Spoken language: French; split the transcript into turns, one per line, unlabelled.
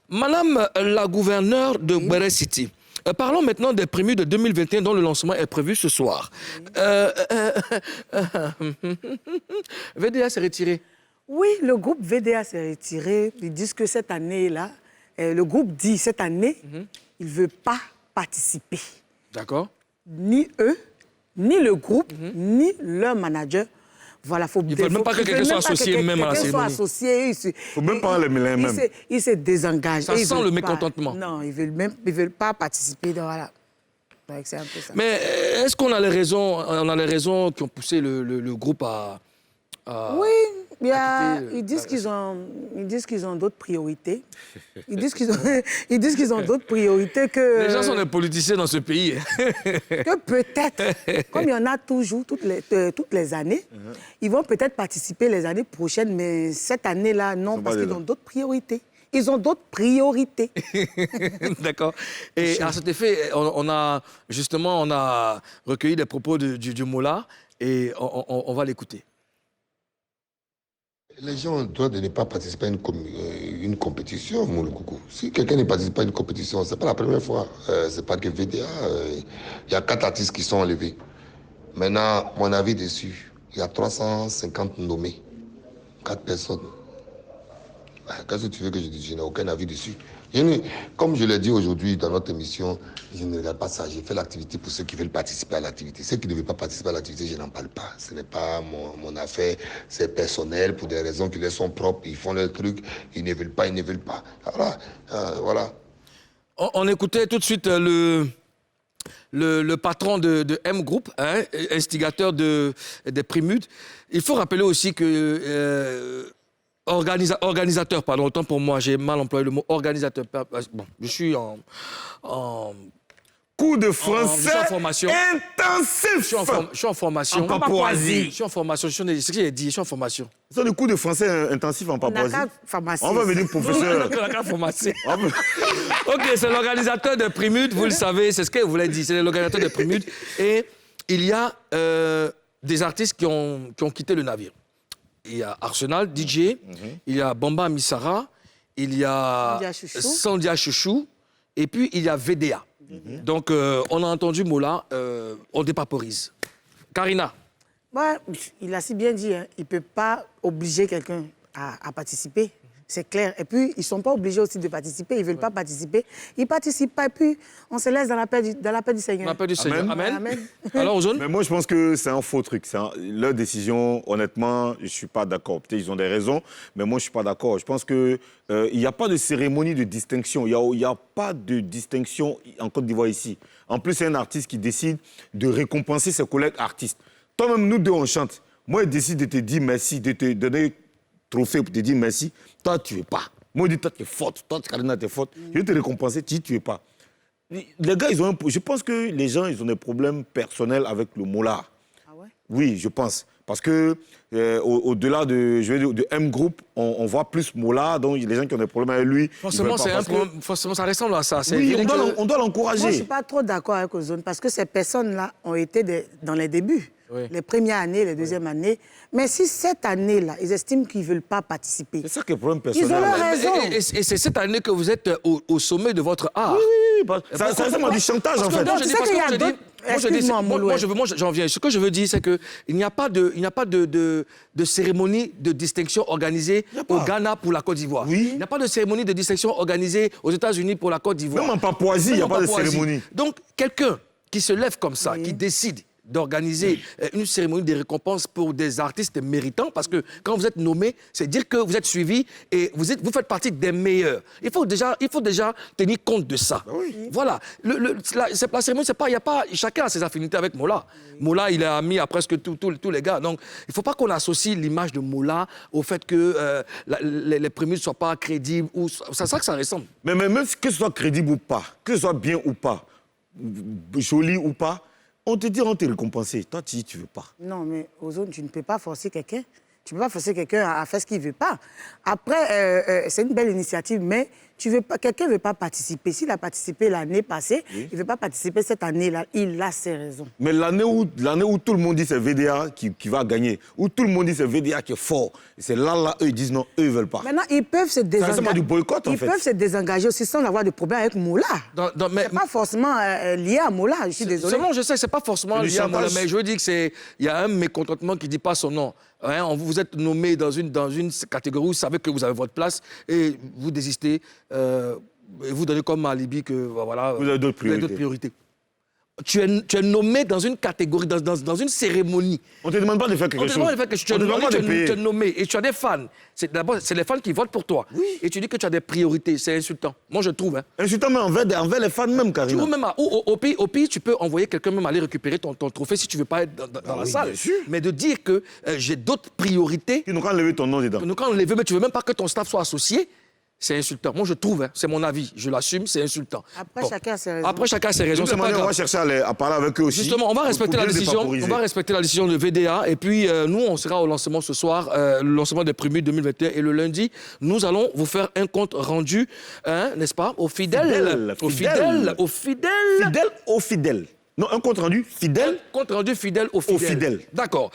Madame la gouverneure de Béré City, parlons maintenant des prémus de 2021 dont le lancement est prévu ce soir. VDA s'est retiré.
Oui, le groupe VDA s'est retiré. Ils disent que cette année-là, le groupe dit cette année, il ne veut pas participer.
D'accord.
Ni eux, ni le groupe, ni leur manager. Voilà,
Ils ne veulent même pas que quelqu'un soit associé même à la cérémonie.
Il ne
faut même pas les mêler même.
Il se désengage.
Ça sent le mécontentement.
Non, ils ne veulent pas participer. Donc voilà. Donc, c'est un peu ça.
Mais est-ce qu'on a les raisons qui ont poussé le groupe à...
Oui, ils disent qu'ils ont d'autres priorités. Ils disent qu'ils ont d'autres priorités que...
Les gens sont des politiciens dans ce pays.
Que peut-être, comme il y en a toujours, toutes les années, ils vont peut-être participer les années prochaines, mais cette année-là, non, parce qu'ils ont d'autres priorités. Ils ont d'autres priorités.
D'accord. Et à cet effet, on a recueilli des propos du Mola et on va l'écouter.
Les gens ont le droit de ne pas participer à une compétition, Moulou Coucou. Si quelqu'un ne participe pas à une compétition, ce n'est pas la première fois. C'est pas que VDA. Il y a 4 artistes qui sont enlevés. Maintenant, mon avis dessus, il y a 350 nommés. 4 personnes. Qu'est-ce que tu veux que je dise? Je n'ai aucun avis dessus. Comme je l'ai dit aujourd'hui dans notre émission, je ne regarde pas ça. J'ai fait l'activité pour ceux qui veulent participer à l'activité. Ceux qui ne veulent pas participer à l'activité, je n'en parle pas. Ce n'est pas mon affaire. C'est personnel pour des raisons qui leur sont propres. Ils font leur truc. Ils ne veulent pas, ils ne veulent pas. Voilà.
On écoutait tout de suite le patron de M Group, hein, instigateur des Prémudes. Il faut rappeler aussi que... organisateur, pardon, autant pour moi, j'ai mal employé le mot organisateur. Bon, je suis en
cours de français
je suis en formation.
Intensif.
Je suis en formation.
En Papouasie.
Je suis en formation. C'est ce que j'ai dit, je suis en formation.
C'est des cours de français intensif en Papouasie. On va venir professeur.
Ok, c'est l'organisateur de Prémudes, vous le savez, c'est ce que vous l'avez dit, c'est l'organisateur de Prémudes. Et il y a des artistes qui ont quitté le navire. Il y a Arsenal, DJ, il y a Bamba Missara, il y a Sandia Chouchou, et puis il y a VDA. Donc, on a entendu Mola, on dépaporise. Karina.
Ouais, il a si bien dit, hein, il ne peut pas obliger quelqu'un à participer. C'est clair. Et puis, ils ne sont pas obligés aussi de participer. Ils ne veulent pas participer. Ils ne participent pas. Et puis, on se laisse dans la paix du Seigneur.
Dans la paix du Seigneur. Amen.
Amen.
Alors, Ozone?
Mais moi, je pense que c'est un faux truc. Leur décision, honnêtement, je ne suis pas d'accord. Peut-être ils ont des raisons, mais moi, je ne suis pas d'accord. Je pense qu'il n'y a pas de cérémonie de distinction. Il n'y a pas de distinction en Côte d'Ivoire ici. En plus, c'est un artiste qui décide de récompenser ses collègues artistes. Toi-même, nous deux, on chante. Moi, il décide de te dire merci, de te donner trophée pour te dire merci. Toi, tu ne es pas. Moi, je dis, toi, tu es forte. Toi, Karina, tu es forte. Je vais te récompenser, tu dis, tu es pas. Les gars, je pense que les gens, ils ont des problèmes personnels avec le Mola.
Ah ouais?
Oui, je pense. Parce que au-delà de M Group, on voit plus Mola, donc les gens qui ont des problèmes avec lui...
Forcément, forcément ça ressemble à ça.
Oui, on doit l'encourager.
Moi, je ne suis pas trop d'accord avec Ozone, parce que ces personnes-là ont été dans les débuts.
Oui.
Les premières années, les deuxièmes années. Mais si cette année-là, ils estiment qu'ils ne veulent pas participer,
C'est ça qui est le problème personnel.
ils ont leur raison.
Et c'est cette année que vous êtes au sommet de votre art.
Oui. Ça ressemble à du chantage, en fait.
Moi, j'en viens. Ce que je veux dire, c'est qu'il n'y a pas de cérémonie de distinction organisée au Ghana pour la Côte d'Ivoire.
Oui.
Il n'y a pas de cérémonie de distinction organisée aux États-Unis pour la Côte d'Ivoire.
Même en Papouasie, il n'y a pas de cérémonie.
Donc, quelqu'un qui se lève comme ça, qui décide d'organiser une cérémonie de récompense pour des artistes méritants, parce que quand vous êtes nommé, c'est dire que vous êtes suivi et vous faites partie des meilleurs. Il faut déjà tenir compte de ça. Voilà. La cérémonie, c'est pas, il y a pas, chacun a ses affinités avec Mola. Mola, il est ami à presque tous les gars. Donc, il ne faut pas qu'on associe l'image de Mola au fait que les prémices ne soient pas crédibles. C'est ça que ça ressemble.
Mais même que ce soit crédible ou pas, que ce soit bien ou pas, joli ou pas, on te dit, on te récompenser. Toi, tu dis, tu ne veux pas.
Non, mais Ozone, tu ne peux pas forcer quelqu'un. Tu ne peux pas forcer quelqu'un à faire ce qu'il ne veut pas. Après, c'est une belle initiative, mais quelqu'un ne veut pas participer. S'il a participé l'année passée, il ne veut pas participer cette année-là, il a ses raisons.
Mais l'année où tout le monde dit c'est VDA qui va gagner, où tout le monde dit c'est VDA qui est fort, c'est là, eux, ils disent non, eux, ils ne veulent pas.
Maintenant, ils peuvent se désengager.
C'est du boycott, en fait.
Ils peuvent se désengager aussi sans avoir de problème avec Moula. C'est pas forcément lié à Moula, je suis désolé.
Seulement, je sais que ce n'est pas forcément lié à Moula, mais je veux dire qu'il y a un mécontentement qui ne dit pas son nom. Hein, vous êtes nommé dans une catégorie où vous savez que vous avez votre place et vous désistez et vous donnez comme alibi que voilà,
vous avez d'autres priorités.
Tu es nommé dans une catégorie, dans une cérémonie.
On ne te demande pas de faire quelque chose.
On te demande de faire quelque chose. Tu es nommé et tu as des fans. D'abord, c'est les fans qui votent pour toi. Oui. Et tu dis que tu as des priorités. C'est insultant. Moi, je trouve. Hein.
Insultant, mais envers les fans même, Karina.
Même au pays, tu peux envoyer quelqu'un même aller récupérer ton trophée si tu ne veux pas être dans la salle. Mais de dire que j'ai d'autres priorités...
Ils n'ont qu'à enlever ton nom dedans.
Ils n'ont qu'à enlever, mais tu ne veux même pas que ton staff soit associé. C'est insultant. Moi, je trouve, hein, c'est mon avis, je l'assume, c'est insultant.
Après, chacun a ses raisons.
Après, chacun a ses raisons.
On va chercher à parler avec eux aussi.
Justement, on va respecter la décision. On va respecter la décision de VDA. Et puis, nous, on sera au lancement ce soir, le lancement des Prémus 2021. Et le lundi, nous allons vous faire un compte rendu, hein, n'est-ce pas, aux fidèles.
Fidèle aux fidèles. Non, un compte rendu fidèle.
Un compte rendu fidèle aux fidèles. D'accord.